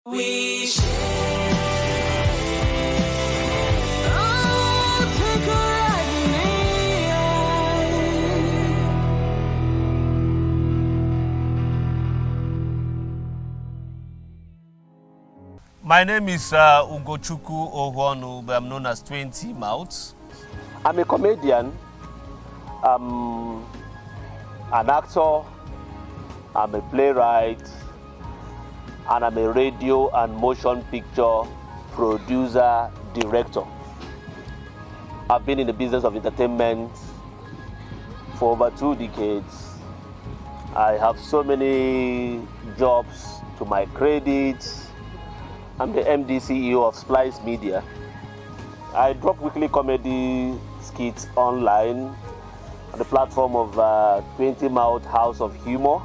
We share. Oh, take a ride with me. My name is Ugochukwu Uhuonu, but I'm known as 20 Mouths. I'm a comedian, I'm an actor, I'm a playwright, and I'm a radio and motion picture producer, director. I've been in the business of entertainment for over 2 decades. I have so many jobs to my credit. I'm the MD CEO of Splice Media. I drop weekly comedy skits online on the platform of 20 Mouth House of Humor.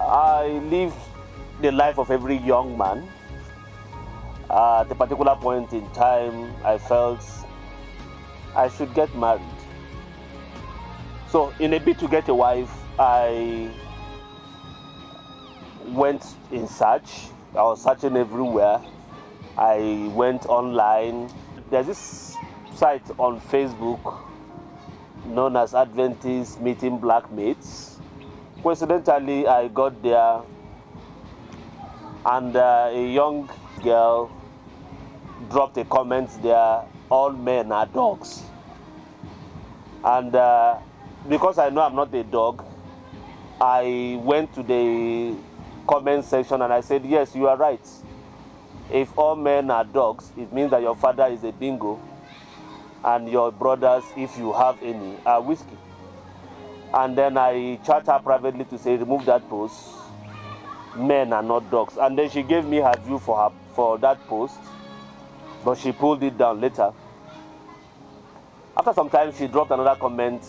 I live the life of every young man. At a particular point in time, I felt I should get married. So in a bid to get a wife, I went in search. I was searching everywhere. I went online. There's this site on Facebook known as Adventist Meeting Black Mates. Coincidentally, I got there and a young girl dropped a comment there, all men are dogs. And because I know I'm not a dog, I went to the comment section and I said, yes, you are right. If all men are dogs, it means that your father is a bingo and your brothers, if you have any, are whiskey. And then I chat her privately to say, remove that post. Men are not dogs. And then she gave me her view for that post, but she pulled it down later. After some time, she dropped another comment.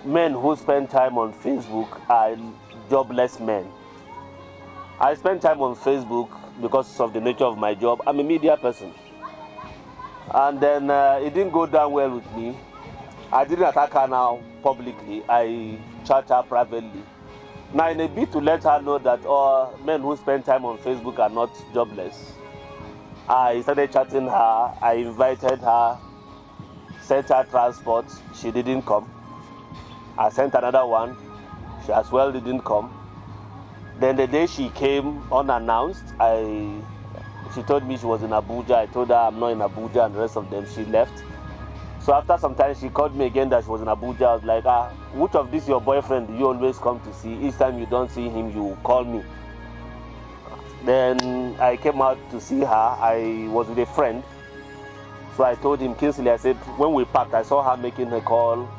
Men who spend time on Facebook are jobless men. I spend time on Facebook because of the nature of my job. I'm a media person. And then it didn't go down well with me. I didn't attack her now publicly. I chat her privately. Now, in a bid to let her know that all men who spend time on Facebook are not jobless, I started chatting her. I invited her, sent her transport. She didn't come. I sent another one. She as well didn't come. Then the day she came unannounced, she told me she was in Abuja. I told her I'm not in Abuja, and the rest of them, she left. So after some time, she called me again that she was in Abuja. I was like, which of this your boyfriend do you always come to see? Each time you don't see him, you call me. Then I came out to see her. I was with a friend. So I told him, Kinsley, I said, when we parked, I saw her making a call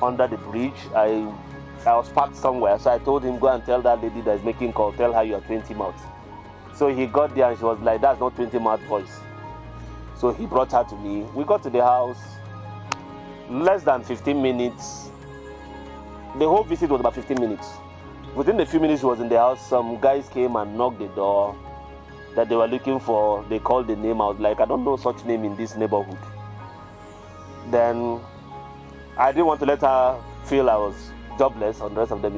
under the bridge. I was parked somewhere. So I told him, go and tell that lady that is making call, tell her you're 20 Mouth. So he got there and she was like, that's not 20 Mouth voice. So he brought her to me. We got to the house, less than 15 minutes. The whole visit was about 15 minutes. Within the few minutes she was in the house, some guys came and knocked the door that they were looking for. They called the name. I was like, I don't know such name in this neighborhood. Then I didn't want to let her feel I was jobless on the rest of them,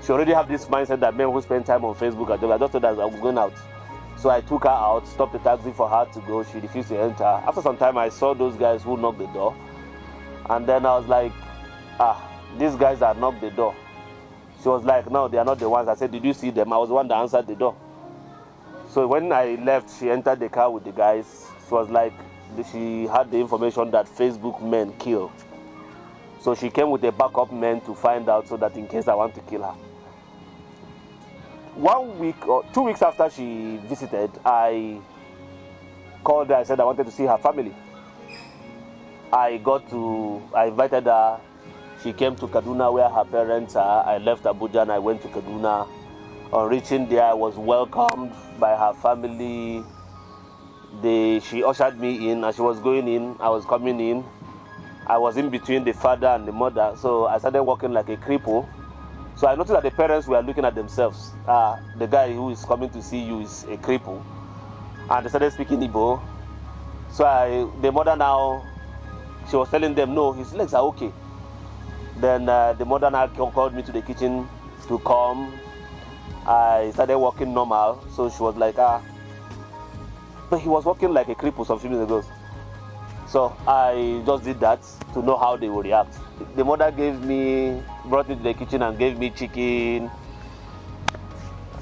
She already had this mindset that men who spend time on Facebook are jobless. I just thought that I was going out. So I took her out, stopped the taxi for her to go. She refused to enter. After some time, I saw those guys who knocked the door. And then I was like, these guys that knocked the door. She was like, no, they are not the ones. I said, did you see them? I was the one that answered the door. So when I left, she entered the car with the guys. She was like, she had the information that Facebook men kill. So she came with a backup man to find out so that in case I want to kill her. 1 week or 2 weeks after she visited, I called her. I said I wanted to see her family. I invited her. She came to Kaduna where her parents are. I left Abuja and I went to Kaduna. On reaching there, I was welcomed by her family. She ushered me in. As she was going in, I was coming in. I was in between the father and the mother, so I started walking like a cripple. So I noticed that the parents were looking at themselves. The guy who is coming to see you is a cripple. And they started speaking Igbo. So the mother now, she was telling them, no, his legs are okay. Then the mother now called me to the kitchen to come. I started walking normal. So she was like, but he was walking like a cripple some few minutes ago. So I just did that to know how they would react. The mother brought me to the kitchen and gave me chicken.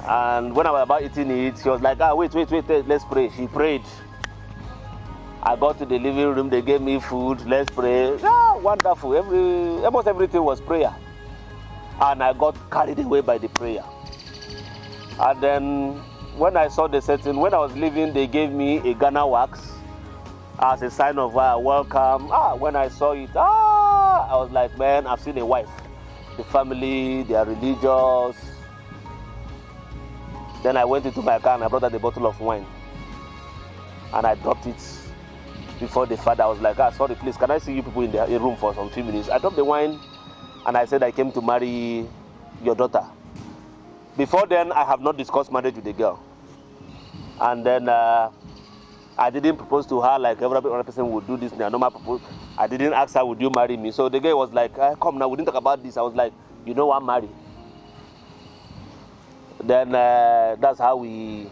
And when I was about eating it, she was like, wait, let's pray. She prayed. I got to the living room, they gave me food, let's pray. Wonderful. Almost everything was prayer. And I got carried away by the prayer. And then when I saw the setting, when I was leaving, they gave me a Ghana wax as a sign of welcome. When I saw it, I was like, man, I've seen a wife. The family, they are religious. Then I went into my car and I brought out a bottle of wine. And I dropped it before the father. I was like, sorry, please, can I see you people in the room for some few minutes? I dropped the wine and I said I came to marry your daughter. Before then, I have not discussed marriage with the girl. And then I didn't propose to her like every other person would do this. Normal propose. I didn't ask her, would you marry me? So the girl was like, come now, we didn't talk about this. I was like, you know I'm married. Then that's how the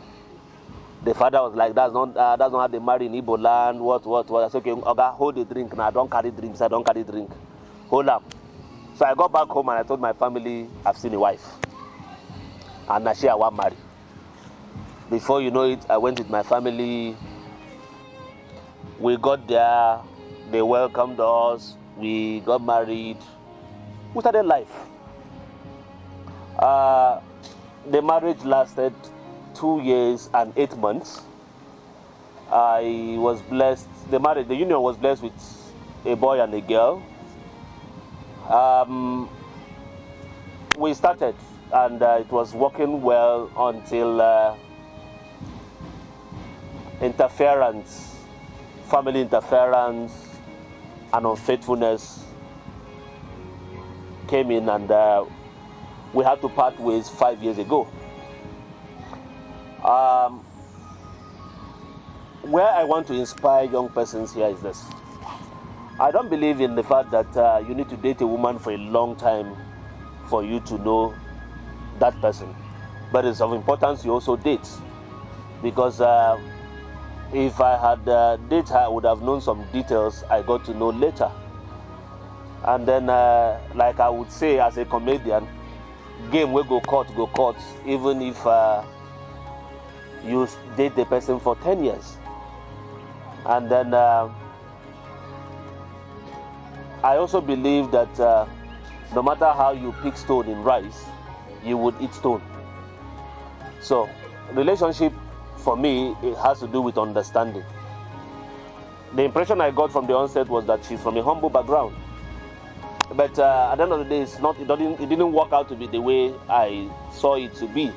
father was like, that's not how they marry in Igbo land, what. I said, okay, Oga, hold the drink now, don't carry drinks, I don't carry drink. Hold up. So I got back home and I told my family, I've seen a wife. And now I want marry. Before you know it, I went with my family. We got there, they welcomed us, we got married. We started life. The marriage lasted 2 years and 8 months. I was blessed, the union was blessed with a boy and a girl. We started and it was working well until family interference and unfaithfulness came in, and we had to part ways 5 years ago. Where I want to inspire young persons here is this. I don't believe in the fact that you need to date a woman for a long time for you to know that person. But it's of importance you also date. Because if I had dated her, I would have known some details I got to know later. And then, like I would say as a comedian, game will go court, even if you date the person for 10 years. And then I also believe that no matter how you pick stone in rice, you would eat stone. So relationship for me, it has to do with understanding. The impression I got from the onset was that she's from a humble background. But at the end of the day, it didn't work out to be the way I saw it to be.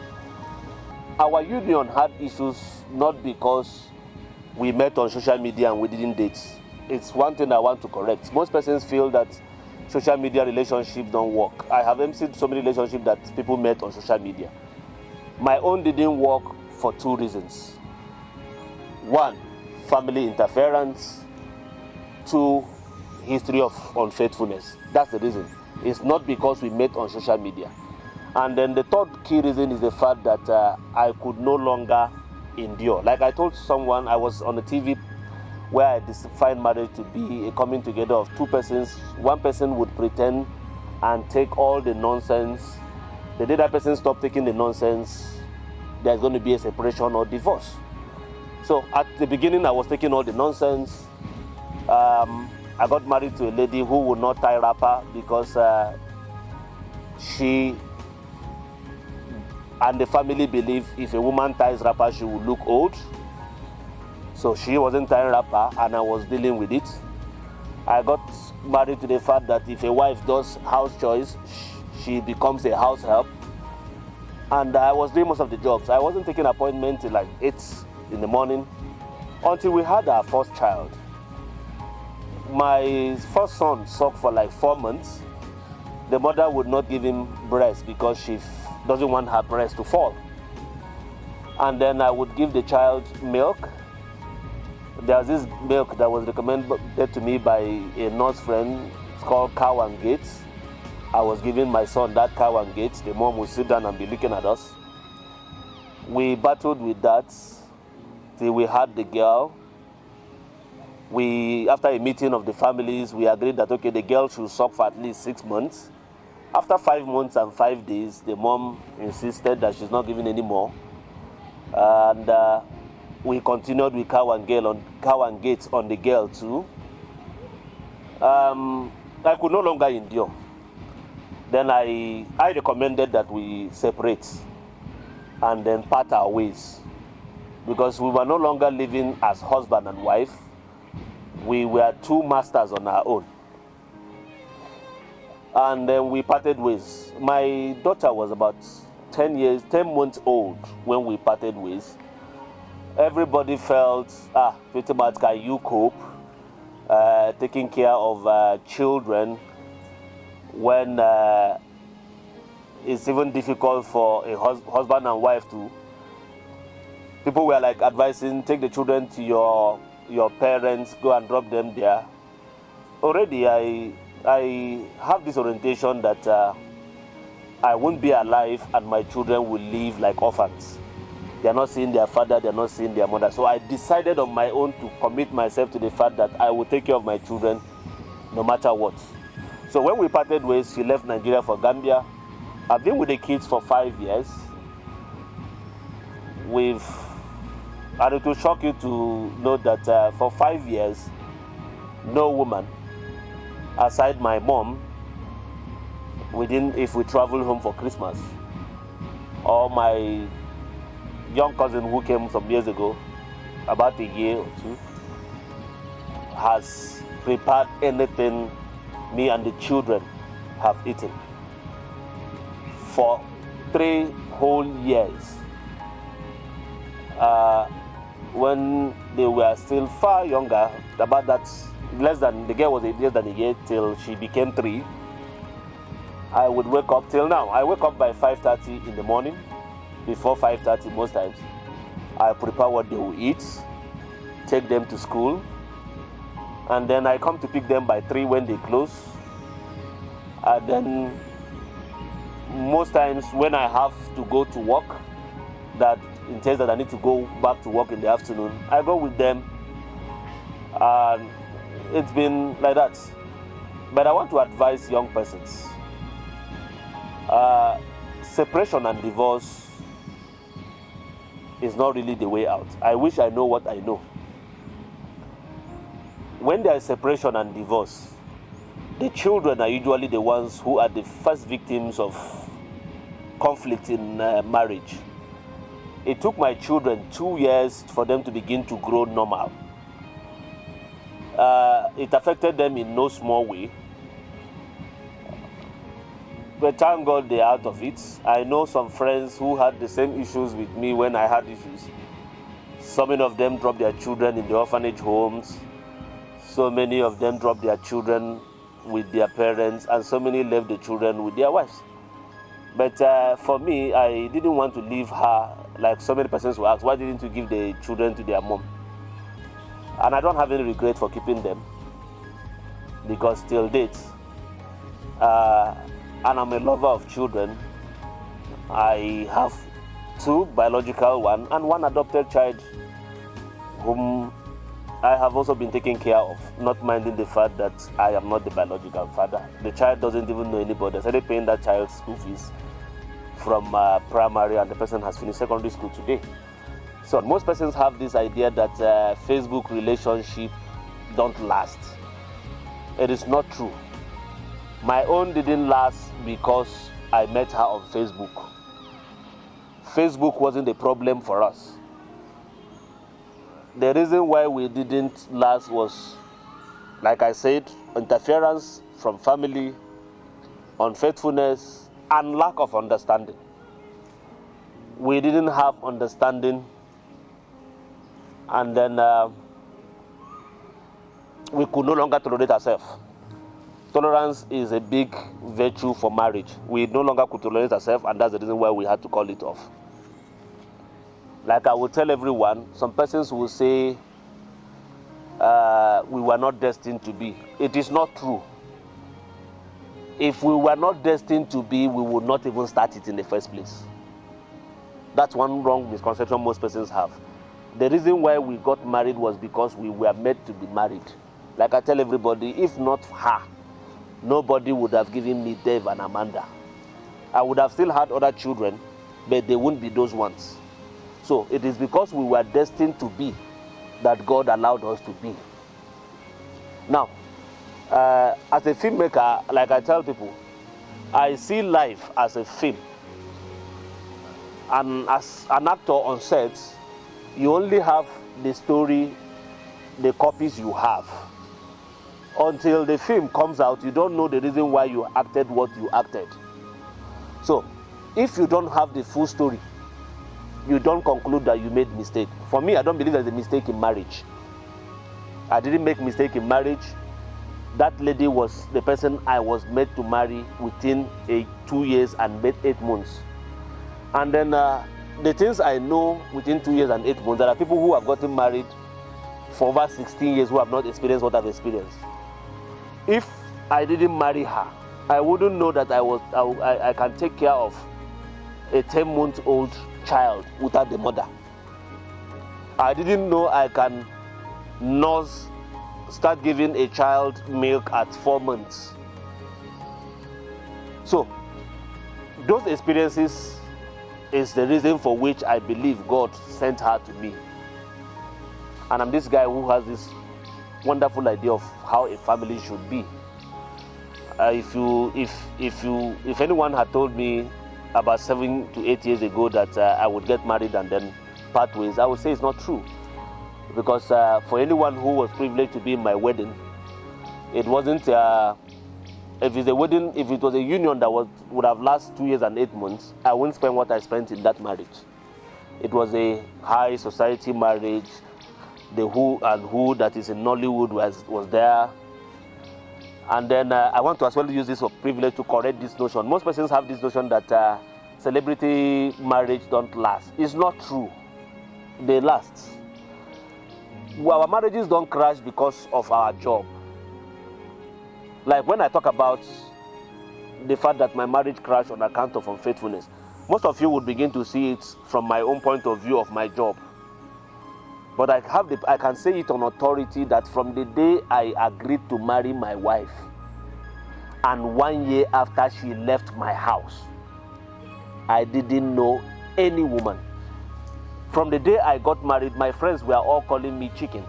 Our union had issues not because we met on social media and we didn't date. It's one thing I want to correct. Most persons feel that social media relationships don't work. I have seen so many relationships that people met on social media. My own didn't work for 2 reasons. 1, family interference. 2, history of unfaithfulness. That's the reason. It's not because we met on social media. And then the third key reason is the fact that I could no longer endure. Like I told someone, I was on the TV where I defined marriage to be a coming together of 2 persons. One person would pretend and take all the nonsense. The day that person stops taking the nonsense, there's going to be a separation or divorce. So at the beginning, I was taking all the nonsense. I got married to a lady who would not tie wrapper because she and the family believe if a woman ties wrapper, she will look old. So she wasn't tying wrapper and I was dealing with it. I got married to the fact that if a wife does house chores, she becomes a house help. And I was doing most of the jobs. I wasn't taking appointments till like 8 in the morning until we had our first child. My first son sucked for like 4 months. The mother would not give him breast because she doesn't want her breast to fall. And then I would give the child milk. There was this milk that was recommended to me by a nurse friend. It's called Cow and Gates. I was giving my son that Cow and Gates. The mom would sit down and be looking at us. We battled with that till we had the girl. After a meeting of the families, we agreed that, okay, the girl should suck for at least 6 months. After 5 months and 5 days, the mom insisted that she's not giving any more. And we continued with cow and gate on the girl too. I could no longer endure. Then I recommended that we separate and then part our ways, because we were no longer living as husband and wife. We were two masters on our own. And then we parted ways. My daughter was about 10 months old when we parted ways. Everybody felt, pretty much, can you cope taking care of children when it's even difficult for a husband and wife to? People were like advising, take the children to your parents, go and drop them there. Already I have this orientation that I won't be alive and my children will live like orphans. They are not seeing their father, they are not seeing their mother. So I decided on my own to commit myself to the fact that I will take care of my children no matter what. So when we parted ways, she left Nigeria for Gambia. I've been with the kids for 5 years. And it will shock you to know that for 5 years, no woman, aside my mom, if we travel home for Christmas, or my young cousin who came some years ago, about a year or two, has prepared anything me and the children have eaten. For 3 whole years. When they were still far younger, about that, the girl was less than a year till she became 3. I would wake up till now. I wake up by 5:30 in the morning. Before 5:30 most times, I prepare what they will eat, take them to school, and then I come to pick them by 3 when they close. And then most times when I have to go to work, that entails that I need to go back to work in the afternoon, I go with them, and it's been like that. But I want to advise young persons, separation and divorce is not really the way out. I wish I know what I know. When there is separation and divorce, the children are usually the ones who are the first victims of conflict in marriage. It took my children 2 years for them to begin to grow normal. It affected them in no small way. But thank God they're out of it. I know some friends who had the same issues with me when I had issues. So many of them dropped their children in the orphanage homes. So many of them dropped their children with their parents, and so many left the children with their wives. But for me, I didn't want to leave her, like so many persons who ask, why didn't you give the children to their mom? And I don't have any regret for keeping them, because till date, and I'm a lover of children. I have 2 biological ones and 1 adopted child whom I have also been taking care of, not minding the fact that I am not the biological father. The child doesn't even know anybody. I started paying that child's school fees from primary, and the person has finished secondary school today. So most persons have this idea that Facebook relationship don't last. It is not true. My own didn't last because I met her on Facebook. Facebook wasn't the problem for us. The reason why we didn't last was, like I said, interference from family, unfaithfulness, and lack of understanding. We didn't have understanding, and then we could no longer tolerate ourselves. Tolerance is a big virtue for marriage. We no longer could tolerate ourselves, and that's the reason why we had to call it off. Like I will tell everyone, some persons will say we were not destined to be. It is not true. If we were not destined to be, we would not even start it in the first place. That's one wrong misconception most persons have. The reason why we got married was because we were made to be married. Like I tell everybody, if not her, nobody would have given me Dave and Amanda. I would have still had other children, but they wouldn't be those ones. So it is because we were destined to be that God allowed us to be. Now, as a filmmaker, like I tell people, I see life as a film. And as an actor on set, you only have the story, the copies you have. Until the film comes out, you don't know the reason why you acted what you acted. So, if you don't have the full story, you don't conclude that you made mistake. For me, I don't believe there's a mistake in marriage. I didn't make mistake in marriage. That lady was the person I was made to marry within 2 years and 8 months. And then the things I know within 2 years and 8 months, there are people who have gotten married for over 16 years who have not experienced what I've experienced. If I didn't marry her, I wouldn't know that I can take care of a 10-month-old child without the mother. I didn't know I can start giving a child milk at 4 months. So, those experiences is the reason for which I believe God sent her to me. And I'm this guy who has this wonderful idea of how a family should be. If anyone had told me about 7 to 8 years ago that I would get married and then part ways, I would say it's not true. Because for anyone who was privileged to be in my wedding, it wasn't, if it's a wedding, if it was a union that would have lasted 2 years and 8 months, I wouldn't spend what I spent in that marriage. It was a high society marriage. The who and who that is in Nollywood was there. And then I want to as well use this privilege to correct this notion. Most persons have this notion that celebrity marriage don't last. It's not true. They last. Our marriages don't crash because of our job. Like when I talk about the fact that my marriage crashed on account of unfaithfulness, most of you would begin to see it from my own point of view of my job. But I can say it on authority that from the day I agreed to marry my wife and 1 year after she left my house, I didn't know any woman. From the day I got married, my friends were all calling me chicken.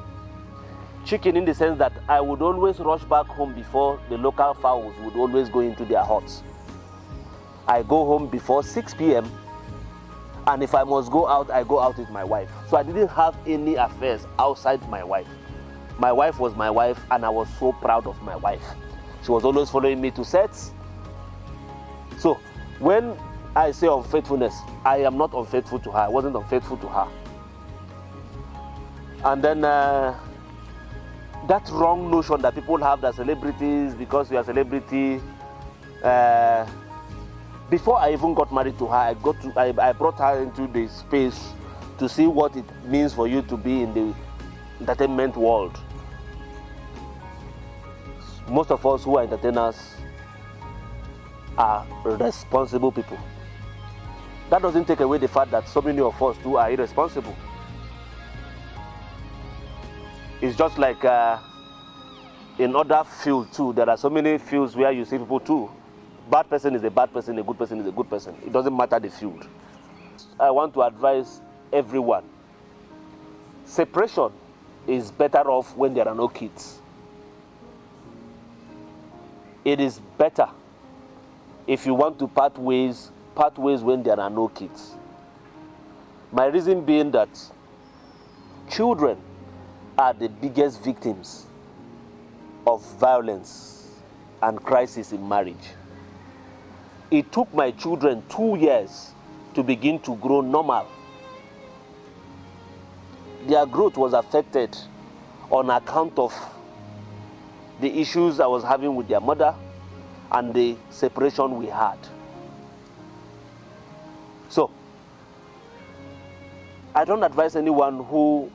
Chicken in the sense that I would always rush back home before the local fowls would always go into their huts. I go home before 6 p.m. and if I must go out, I go out with my wife. So I didn't have any affairs outside my wife. My wife was my wife and I was so proud of my wife. She was always following me to sets. So when I say unfaithfulness, I am not unfaithful to her. I wasn't unfaithful to her. And then that wrong notion that people have that celebrities, because we are celebrity, before I even got married to her, I brought her into the space to see what it means for you to be in the entertainment world. Most of us who are entertainers are responsible people. That doesn't take away the fact that so many of us too are irresponsible. It's just like in other fields too, there are so many fields where you see people too. Bad person is a bad person, a good person is a good person. It doesn't matter the field. I want to advise everyone. Separation is better off when there are no kids. It is better if you want to part ways when there are no kids. My reason being that children are the biggest victims of violence and crisis in marriage. It took my children 2 years to begin to grow normal. Their growth was affected on account of the issues I was having with their mother and the separation we had. So, I don't advise anyone who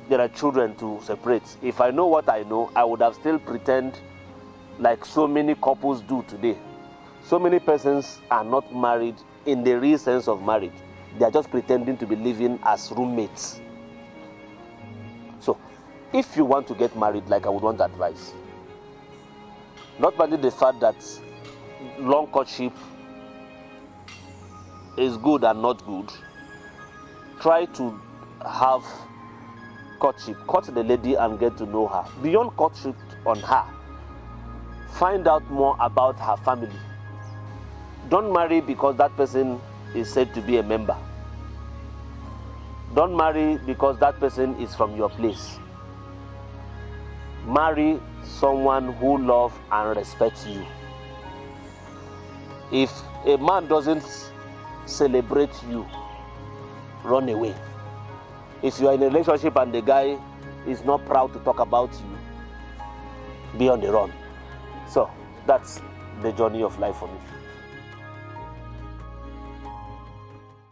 there are children to separate. If I know what I know, I would have still pretend like so many couples do today. So many persons are not married in the real sense of marriage. They are just pretending to be living as roommates. So, if you want to get married, like I would want to advise, not only the fact that long courtship is good and not good, try to have courtship. Court the lady and get to know her. Beyond courtship on her, find out more about her family. Don't marry because that person is said to be a member. Don't marry because that person is from your place. Marry someone who loves and respects you. If a man doesn't celebrate you, run away. If you are in a relationship and the guy is not proud to talk about you, be on the run. So that's the journey of life for me.